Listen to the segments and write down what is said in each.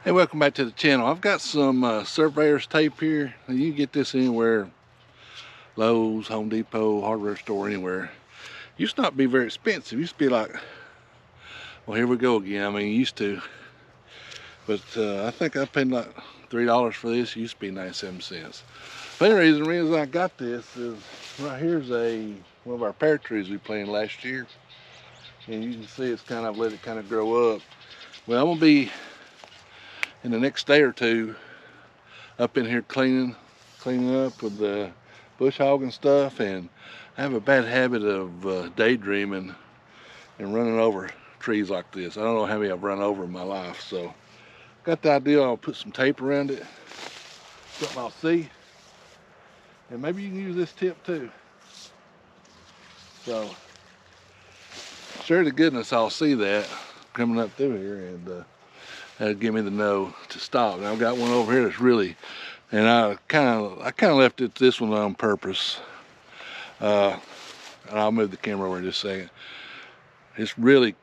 Hey, welcome back to the channel. I've got some surveyor's tape here. You can get this anywhere, Lowe's, Home Depot, hardware store, anywhere. Used to not be very expensive. Used to be like, well, here we go again. I mean, used to. But I think I paid like $3 for this. It used to be 97 cents. But anyway, the reason I got this is right here's one of our pear trees we planted last year. And you can see it's kind of let it kind of grow up. Well, I'm gonna be in the next day or two up in here cleaning up with the bush hog and stuff, and I have a bad habit of daydreaming and running over trees like this. I don't know how many I've run over in my life, so got the idea I'll put some tape around it, something I'll see, and maybe you can use this tip too. So sure to goodness I'll see that coming up through here, and that'll give me the no to stop. And I've got one over here that's really, and I kind of left this one on purpose. And I'll move the camera over in just a second. It's really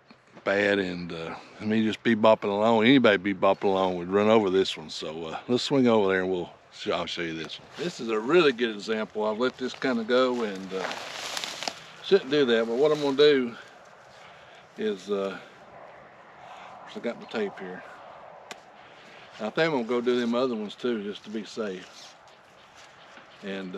bad, and I mean, just be bopping along. Anybody be bopping along would run over this one. So let's swing over there, and I'll show you this one. This is a really good example. I've let this kind of go, and shouldn't do that. But what I'm gonna do is, I got my tape here. I think I'm gonna go do them other ones too, just to be safe. And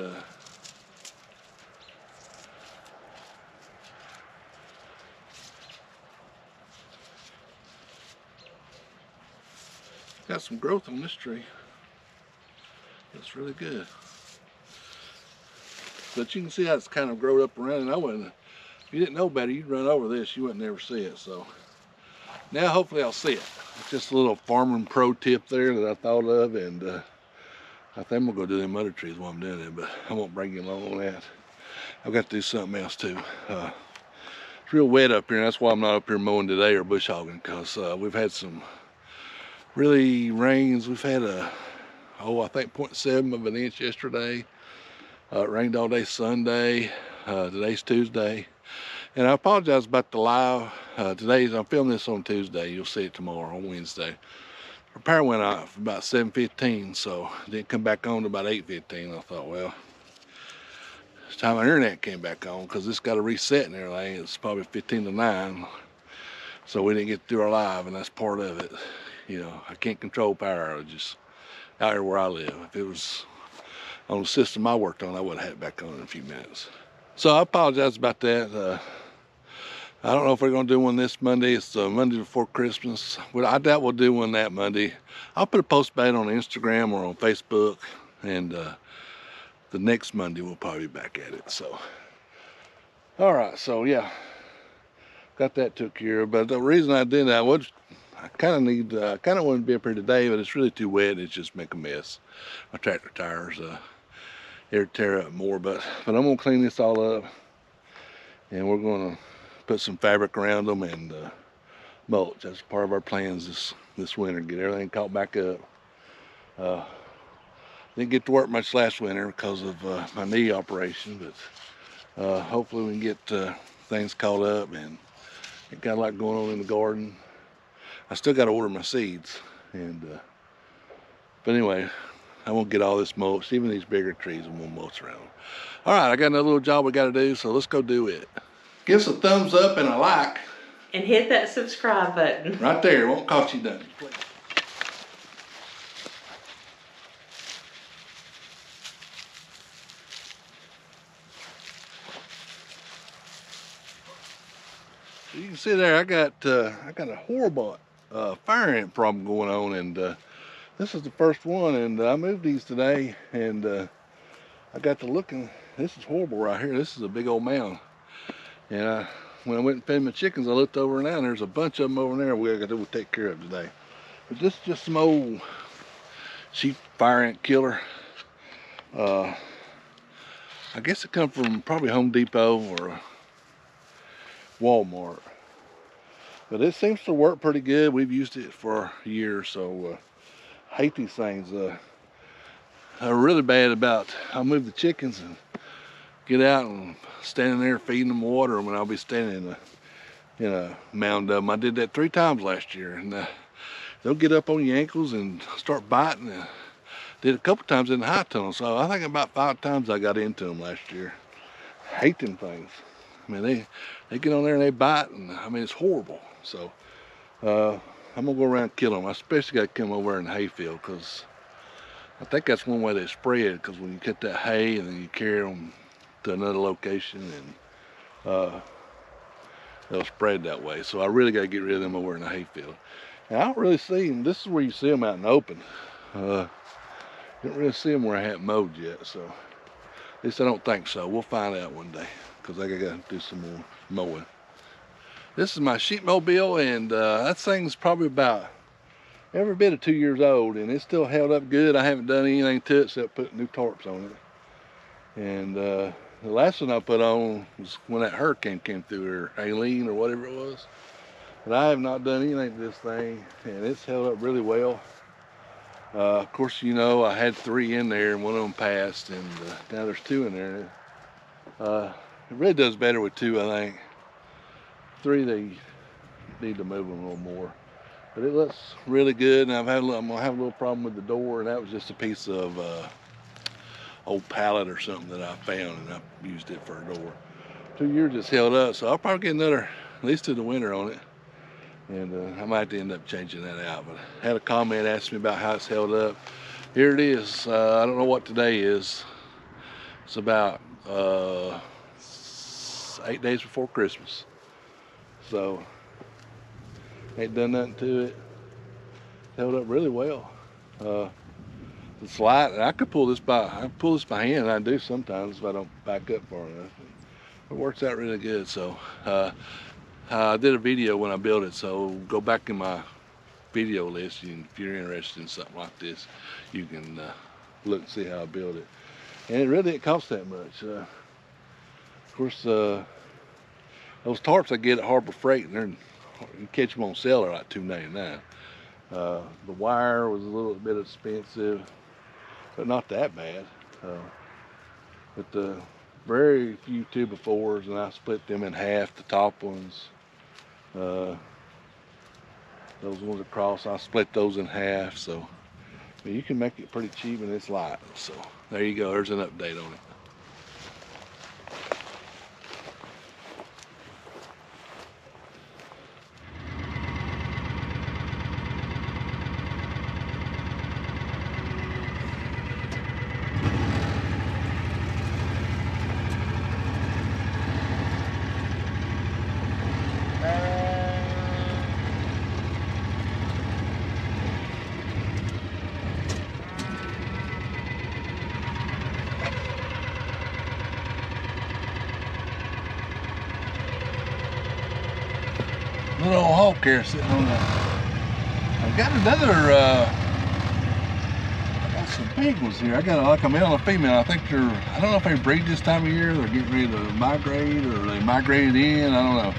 got some growth on this tree. It's really good. But you can see how it's kind of grown up around, and if you didn't know better, you'd run over this, you wouldn't never see it. So now hopefully I'll see it. It's just a little farming pro tip there that I thought of, and I think I'm gonna go do them other trees while I'm doing it, but I won't bring you along on that. I've got to do something else too. It's real wet up here, and that's why I'm not up here mowing today or bush hogging, because we've had some really rains. We've had I think 0.7 of an inch yesterday. It rained all day Sunday. Today's Tuesday. And I apologize about the live. I'm filming this on Tuesday. You'll see it tomorrow on Wednesday. Our power went off about 7:15, so it didn't come back on to about 8:15. I thought, well, it's time our internet came back on, because it's got a reset and everything. It's probably 15 to 9. So we didn't get to do our live, and that's part of it. You know, I can't control power outages out here where I live. If it was on the system I worked on, I would have had it back on in a few minutes. So I apologize about that. I don't know if we're going to do one this Monday. It's Monday before Christmas. But I doubt we'll do one that Monday. I'll put a post about it on Instagram or on Facebook, and the next Monday we'll probably be back at it. So, all right. So yeah, got that took care of. But the reason I did that was I kind of wanted to be up here today, but it's really too wet. It's just make a mess. My tractor tires, it'll tear up more. But I'm gonna clean this all up, and we're gonna put some fabric around them and mulch. That's part of our plans this winter. Get everything caught back up. Didn't get to work much last winter because of my knee operation, but hopefully we can get things caught up, and it got a lot going on in the garden. I still got to order my seeds, and but anyway, I won't get all this mulch. Even these bigger trees, I'm gonna mulch around them. All right, I got another little job we got to do, so let's go do it. Give us a thumbs up and a like. And hit that subscribe button. Right there, it won't cost you nothing. Please. You can see there, I got a horrible fire ant problem going on, and this is the first one, and I moved these today, and I got to looking. This is horrible right here. This is a big old mound, and when I went and fed my chickens, I looked over now, and there's a bunch of them over there we got to take care of today. But this is just some old sheep fire ant killer. I guess it come from probably Home Depot or Walmart, but it seems to work pretty good. We've used it for years, so I hate these things. I'm really bad about, I'll move the chickens and get out and standing there feeding them water when I'll be standing in a mound of them. I did that 3 times last year, and they'll get up on your ankles and start biting. Did a couple times in the high tunnel, so I think about 5 times I got into them last year. Hate them things. I mean, they get on there and they bite, and I mean, it's horrible. So I'm gonna go around and kill them. I especially got to come over in the hayfield, because I think that's one way they spread, because when you cut that hay and then you carry them to another location, and they'll spread that way. So I really got to get rid of them over in the hayfield. And I don't really see them. This is where you see them out in the open. Don't really see them where I haven't mowed yet, so at least I don't think so. We'll find out one day, because I gotta do some more mowing. This is my sheepmobile, and that thing's probably about every bit of 2 years old, and it's still held up good. I haven't done anything to it except put new tarps on it. And the last one I put on was when that hurricane came through, or Aileen, or whatever it was. But I have not done anything to this thing, and it's held up really well. Of course, you know, I had 3 in there, and one of them passed, and now there's 2 in there. It really does better with 2, I think. 3, they need to move them a little more. But it looks really good, and I'm gonna have a little problem with the door, and that was just a piece of old pallet or something that I found, and I used it for a door. 2 years it's held up, so I'll probably get another, at least through the winter on it. And I might end up changing that out. But I had a comment asking me about how it's held up. Here it is. I don't know what today is. It's about 8 days before Christmas. So ain't done nothing to it. Held up really well. It's light, and I could pull this by hand, and I do sometimes if I don't back up far enough. It works out really good. So I did a video when I built it, so go back in my video list. If you're interested in something like this, you can look and see how I built it. And it really didn't cost that much. Of course, those tarps I get at Harbor Freight, and you catch them on sale, are like $2.99. The wire was a little bit expensive, but not that bad. But the very few 2x4s, and I split them in half. The top ones, those ones across, I split those in half. So you can make it pretty cheap, and it's light. So there you go. There's an update on it. Little old hawk here sitting on that. I've got another, I got some big ones here. I got like a male and a female. I think I don't know if they breed this time of year. They're getting ready to migrate, or they migrated in. I don't know.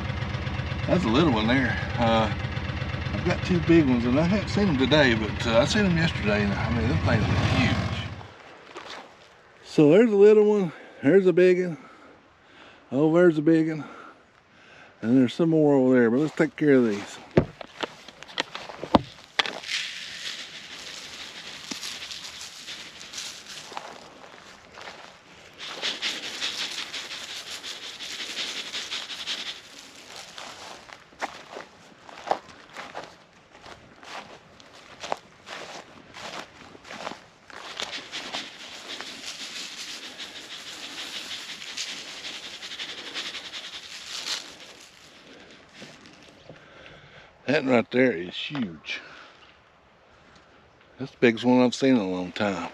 That's a little one there. I've got 2 big ones, and I haven't seen them today, but I seen them yesterday, and I mean, those things are huge. So there's a little one. There's a big one. Oh, there's a big one. And there's some more over there, but let's take care of these. That right there is huge. That's the biggest one I've seen in a long time.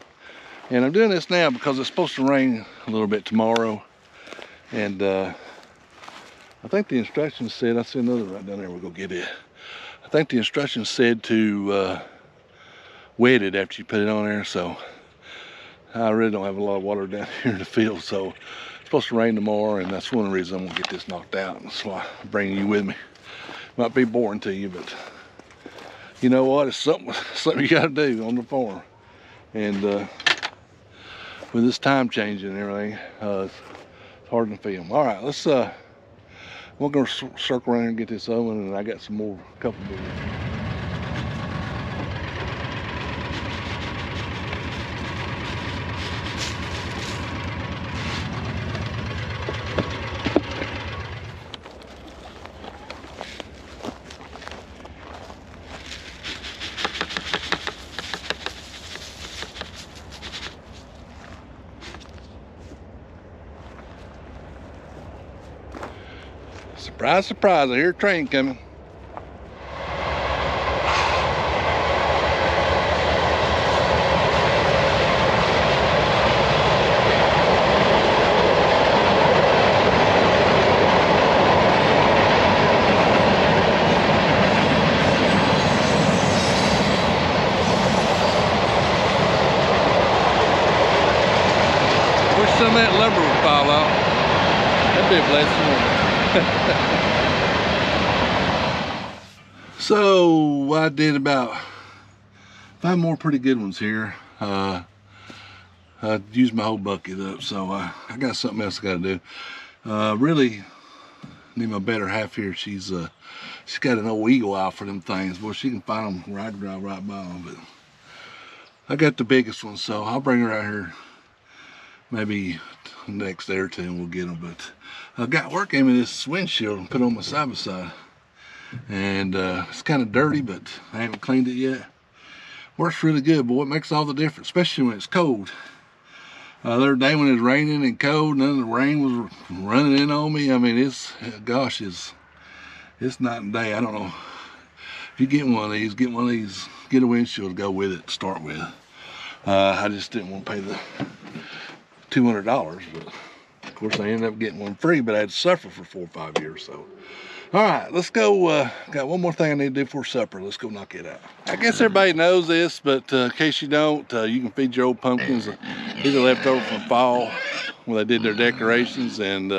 And I'm doing this now because it's supposed to rain a little bit tomorrow. And I think the instructions said, I see another right down there, we'll go get it. I think the instructions said to wet it after you put it on there. So I really don't have a lot of water down here in the field. So it's supposed to rain tomorrow, and that's one of the reasons I'm gonna get this knocked out. And that's why I'm bringing you with me. Might be boring to you, but you know what? It's something you gotta do on the farm. And with this time changing and everything, it's hard to film. All right, let's we're gonna circle around and get this oven, and I got some more, couple more. Surprise, surprise, I hear a train coming. Wish some of that lumber would fall off. That'd be a blessing. So I did about 5 more pretty good ones here. I used my whole bucket up, so I got something else I got to do. Really need my better half here. She's got an old eagle eye for them things. Boy, she can find them right by them. But I got the biggest one, so I'll bring her out here maybe next day or two and we'll get them. But I got work gave me this windshield and put it on my side by side, and it's kind of dirty, but I haven't cleaned it yet. Works really good, but what makes all the difference, especially when it's cold. The other day when it was raining and cold, none of the rain was running in on me. I mean, it's night and day. I don't know. If you get one of these, get a windshield to go with it to start with. I just didn't want to pay the $200, but of course I ended up getting one free, but I had to suffer for 4 or 5 years. So all right, let's go. Got one more thing I need to do for supper. Let's go knock it out. I guess everybody knows this, but in case you don't, you can feed your old pumpkins. These are left over from fall when they did their decorations, and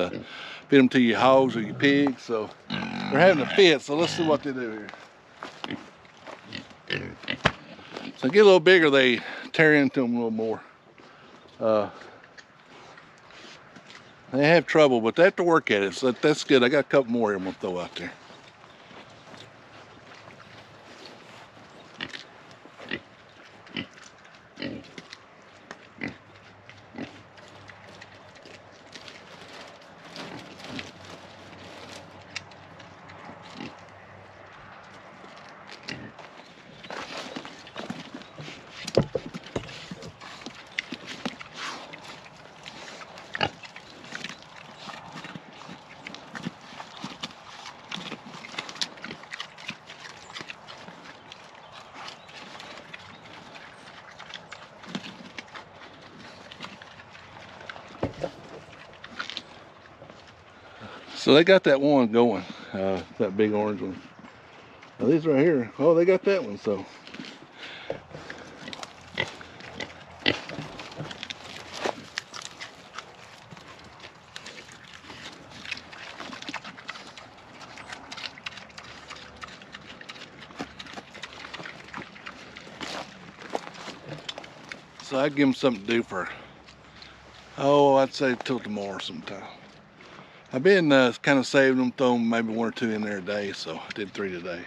feed them to your hogs or your pigs. So they're having a fit, so let's see what they do here. So get a little bigger, they tear into them a little more. They have trouble, but they have to work at it, so that's good. I got a couple more here I'm gonna throw out there. So they got that one going, that big orange one. Now these right here, oh, they got that one, so. So I'd give them something to do for, oh, I'd say till tomorrow sometime. I've been kind of saving them, throwing maybe 1 or 2 in there a day, so I did 3 today.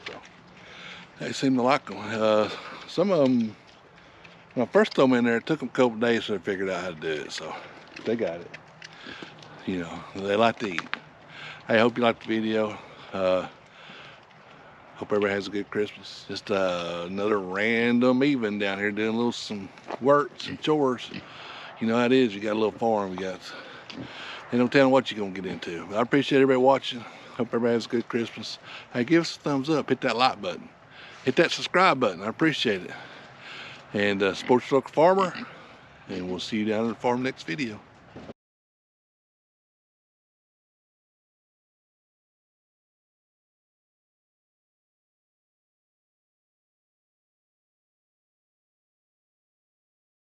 So they seem to like them. Some of them, when I first threw them in there, it took them a couple days so they figured out how to do it. So they got it. You know, they like to eat. Hey, I hope you liked the video. Hope everybody has a good Christmas. Just another random evening down here doing some work, some chores. You know how it is. You got a little farm. You got. They don't tell them what you're gonna get into. But I appreciate everybody watching. Hope everybody has a good Christmas. Hey, give us a thumbs up. Hit that like button. Hit that subscribe button. I appreciate it. And support your local farmer. And we'll see you down at the farm next video.